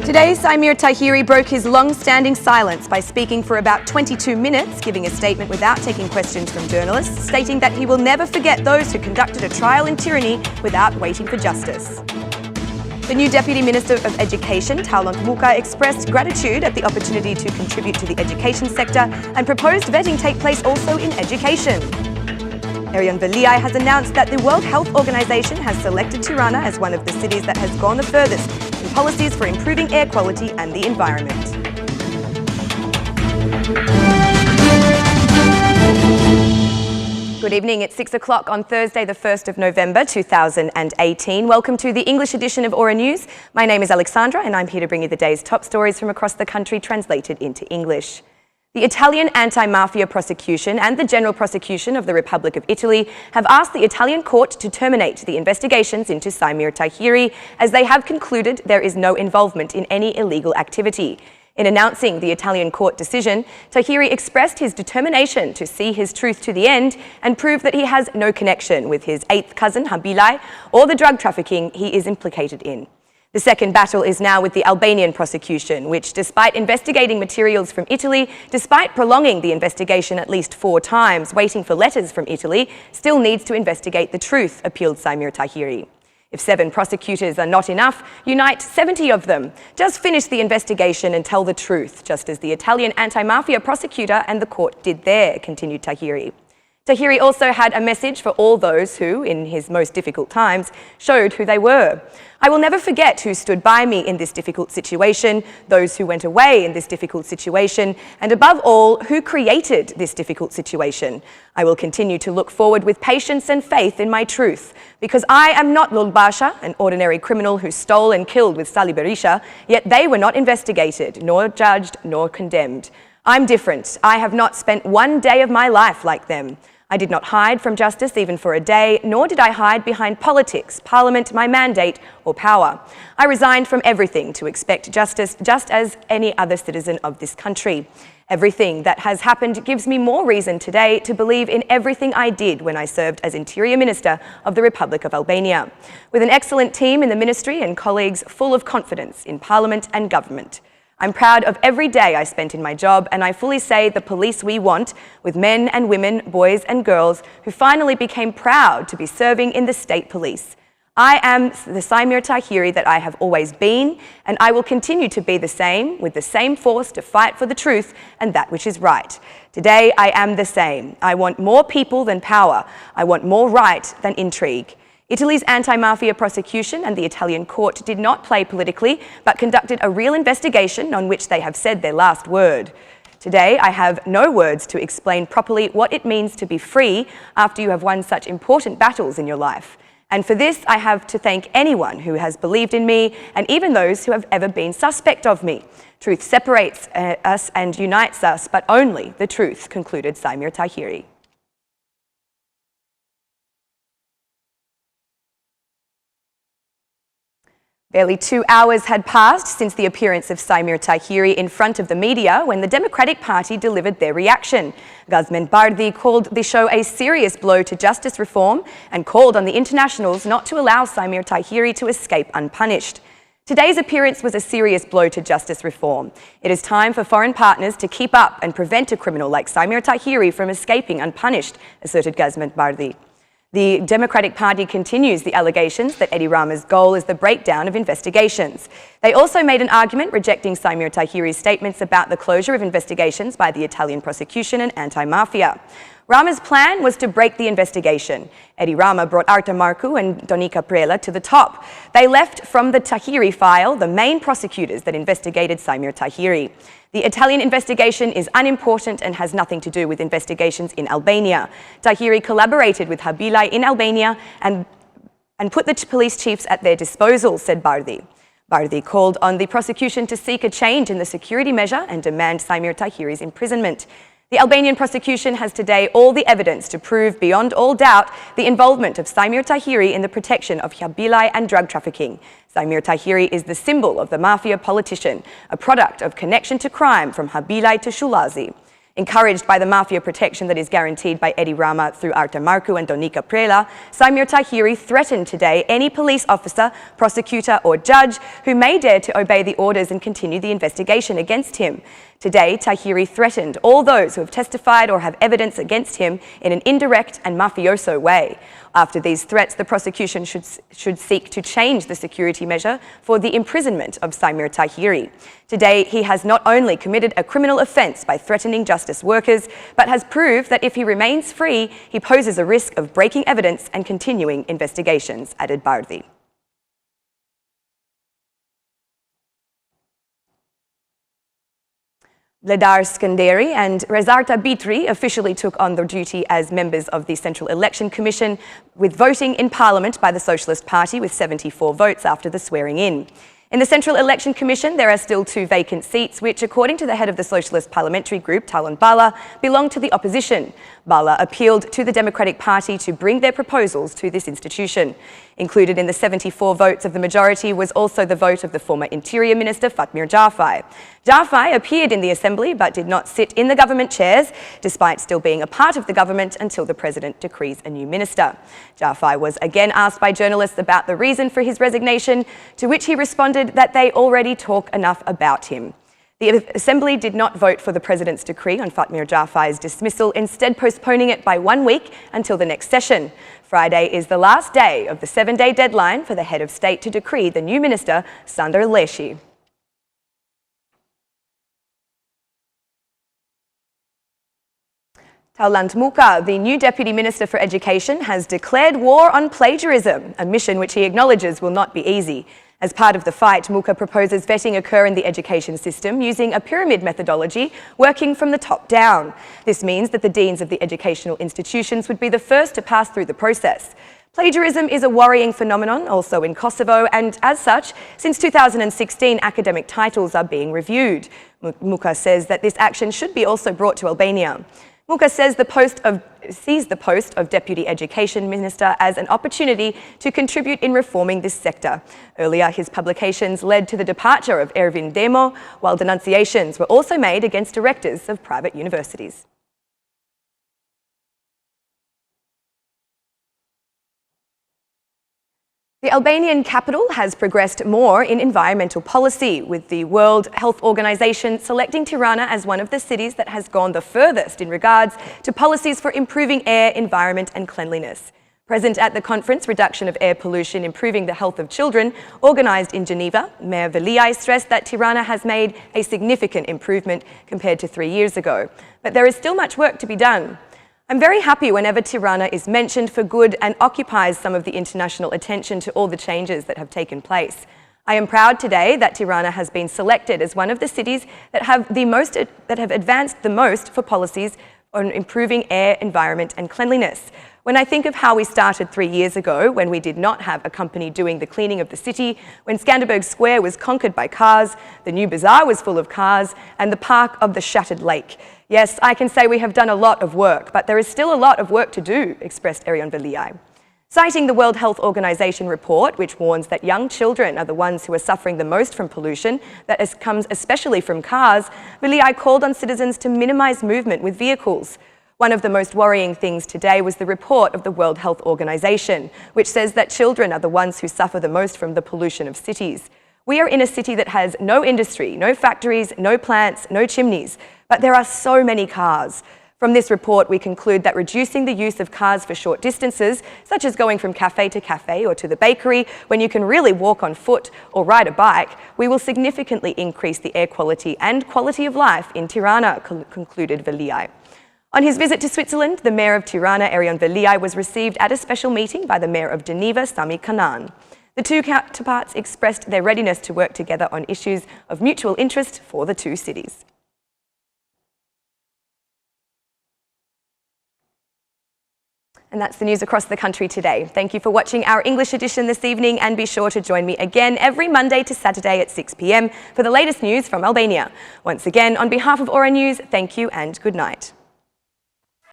Today, Saimir Tahiri broke his long-standing silence by speaking for about 22 minutes, giving a statement without taking questions from journalists, stating that he will never forget those who conducted a trial in tyranny without waiting for justice. The new Deputy Minister of Education, Taulont Muka, expressed gratitude at the opportunity to contribute to the education sector and proposed vetting take place also in education. Erion Veliai has announced that the World Health Organization has selected Tirana as one of the cities that has gone the furthest in policies for improving air quality and the environment. Good evening. It's 6 o'clock on Thursday, the 1st of November 2018. Welcome to the English edition of Aura News. My name is Alexandra and I'm here to bring you the day's top stories from across the country translated into English. The Italian anti-mafia prosecution and the General Prosecution of the Republic of Italy have asked the Italian court to terminate the investigations into Saimir Tahiri, as they have concluded there is no involvement in any illegal activity. In announcing the Italian court decision, Tahiri expressed his determination to see his truth to the end and prove that he has no connection with his eighth cousin, Habilai, or the drug trafficking he is implicated in. The second battle is now with the Albanian prosecution, which, despite investigating materials from Italy, despite prolonging the investigation at least 4 times, waiting for letters from Italy, still needs to investigate the truth, appealed Saimir Tahiri. If 7 prosecutors are not enough, unite 70 of them. Just finish the investigation and tell the truth, just as the Italian anti-mafia prosecutor and the court did there, continued Tahiri. Tahiri also had a message for all those who, in his most difficult times, showed who they were. I will never forget who stood by me in this difficult situation, those who went away in this difficult situation, and above all, who created this difficult situation. I will continue to look forward with patience and faith in my truth, because I am not Lulbasha, an ordinary criminal who stole and killed with Sali Berisha, yet they were not investigated, nor judged, nor condemned. I'm different. I have not spent one day of my life like them. I did not hide from justice even for a day, nor did I hide behind politics, parliament, my mandate, or power. I resigned from everything to expect justice just as any other citizen of this country. Everything that has happened gives me more reason today to believe in everything I did when I served as Interior Minister of the Republic of Albania, with an excellent team in the ministry and colleagues full of confidence in parliament and government. I'm proud of every day I spent in my job, and I fully say the police we want, with men and women, boys and girls, who finally became proud to be serving in the state police. I am the Saimir Tahiri that I have always been, and I will continue to be the same, with the same force to fight for the truth and that which is right. Today I am the same. I want more people than power. I want more right than intrigue. Italy's anti-mafia prosecution and the Italian court did not play politically, but conducted a real investigation on which they have said their last word. Today, I have no words to explain properly what it means to be free after you have won such important battles in your life. And for this, I have to thank anyone who has believed in me, and even those who have ever been suspect of me. Truth separates us and unites us, but only the truth, concluded Saimir Tahiri. Barely 2 hours had passed since the appearance of Saimir Tahiri in front of the media when the Democratic Party delivered their reaction. Gazmend Bardhi called the show a serious blow to justice reform and called on the internationals not to allow Saimir Tahiri to escape unpunished. Today's appearance was a serious blow to justice reform. It is time for foreign partners to keep up and prevent a criminal like Saimir Tahiri from escaping unpunished, asserted Gazmend Bardhi. The Democratic Party continues the allegations that Edi Rama's goal is the breakdown of investigations. They also made an argument rejecting Saimir Tahiri's statements about the closure of investigations by the Italian prosecution and anti-mafia. Rama's plan was to break the investigation. Edi Rama brought Arta Marcu and Donica Prela to the top. They left from the Tahiri file the main prosecutors that investigated Saimir Tahiri. The Italian investigation is unimportant and has nothing to do with investigations in Albania. Tahiri collaborated with Habilai in Albania and put the police chiefs at their disposal, said Bardhi. Bardhi called on the prosecution to seek a change in the security measure and demand Saimir Tahiri's imprisonment. The Albanian prosecution has today all the evidence to prove beyond all doubt the involvement of Saimir Tahiri in the protection of Habilai and drug trafficking. Saimir Tahiri is the symbol of the mafia politician, a product of connection to crime from Habilai to Shulazi. Encouraged by the mafia protection that is guaranteed by Edi Rama through Arta Marku and Donika Prela, Saimir Tahiri threatened today any police officer, prosecutor or judge who may dare to obey the orders and continue the investigation against him. Today, Tahiri threatened all those who have testified or have evidence against him in an indirect and mafioso way. After these threats, the prosecution should seek to change the security measure for the imprisonment of Saimir Tahiri. Today, he has not only committed a criminal offence by threatening justice workers, but has proved that if he remains free, he poses a risk of breaking evidence and continuing investigations, added Bardhi. Vledar Skanderi and Rezarta Bitri officially took on their duty as members of the Central Election Commission, with voting in Parliament by the Socialist Party with 74 votes after the swearing-in. In the Central Election Commission, there are still 2 vacant seats, which, according to the head of the Socialist Parliamentary Group, Talon Bala, belong to the opposition. Bala appealed to the Democratic Party to bring their proposals to this institution. Included in the 74 votes of the majority was also the vote of the former Interior Minister Fatmir Jafai. Jafai appeared in the Assembly but did not sit in the government chairs, despite still being a part of the government until the President decrees a new minister. Jafai was again asked by journalists about the reason for his resignation, to which he responded that they already talk enough about him. The Assembly did not vote for the President's decree on Fatmir Jafai's dismissal, instead postponing it by 1 week until the next session. Friday is the last day of the 7-day deadline for the head of state to decree the new minister, Sandor Leshi. Taulant Muka, the new Deputy Minister for Education, has declared war on plagiarism, a mission which he acknowledges will not be easy. As part of the fight, Muka proposes vetting occur in the education system using a pyramid methodology working from the top down. This means that the deans of the educational institutions would be the first to pass through the process. Plagiarism is a worrying phenomenon also in Kosovo, and as such, since 2016, academic titles are being reviewed. Muka says that this action should be also brought to Albania. Muka says sees the post of Deputy Education Minister as an opportunity to contribute in reforming this sector. Earlier, his publications led to the departure of Ervin Demo, while denunciations were also made against directors of private universities. The Albanian capital has progressed more in environmental policy, with the World Health Organization selecting Tirana as one of the cities that has gone the furthest in regards to policies for improving air, environment and cleanliness. Present at the conference, Reduction of Air Pollution, Improving the Health of Children, organised in Geneva, Mayor Veliaj stressed that Tirana has made a significant improvement compared to 3 years ago. But there is still much work to be done. I'm very happy whenever Tirana is mentioned for good and occupies some of the international attention to all the changes that have taken place. I am proud today that Tirana has been selected as one of the cities that have advanced the most for policies on improving air, environment and cleanliness. When I think of how we started 3 years ago, when we did not have a company doing the cleaning of the city, when Skanderberg Square was conquered by cars, the new bazaar was full of cars, and the park of the shattered lake. Yes, I can say we have done a lot of work, but there is still a lot of work to do, expressed Erion Veliaj. Citing the World Health Organization report, which warns that young children are the ones who are suffering the most from pollution that comes especially from cars, Veliaj called on citizens to minimize movement with vehicles. One of the most worrying things today was the report of the World Health Organization, which says that children are the ones who suffer the most from the pollution of cities. We are in a city that has no industry, no factories, no plants, no chimneys, but there are so many cars. From this report, we conclude that reducing the use of cars for short distances, such as going from cafe to cafe or to the bakery, when you can really walk on foot or ride a bike, we will significantly increase the air quality and quality of life in Tirana, concluded Veliaj. On his visit to Switzerland, the Mayor of Tirana, Erion Veliaj, was received at a special meeting by the Mayor of Geneva, Sami Kanan. The two counterparts expressed their readiness to work together on issues of mutual interest for the two cities. And that's the news across the country today. Thank you for watching our English edition this evening, and be sure to join me again every Monday to Saturday at 6 p.m. for the latest news from Albania. Once again, on behalf of Aura News, thank you and good night.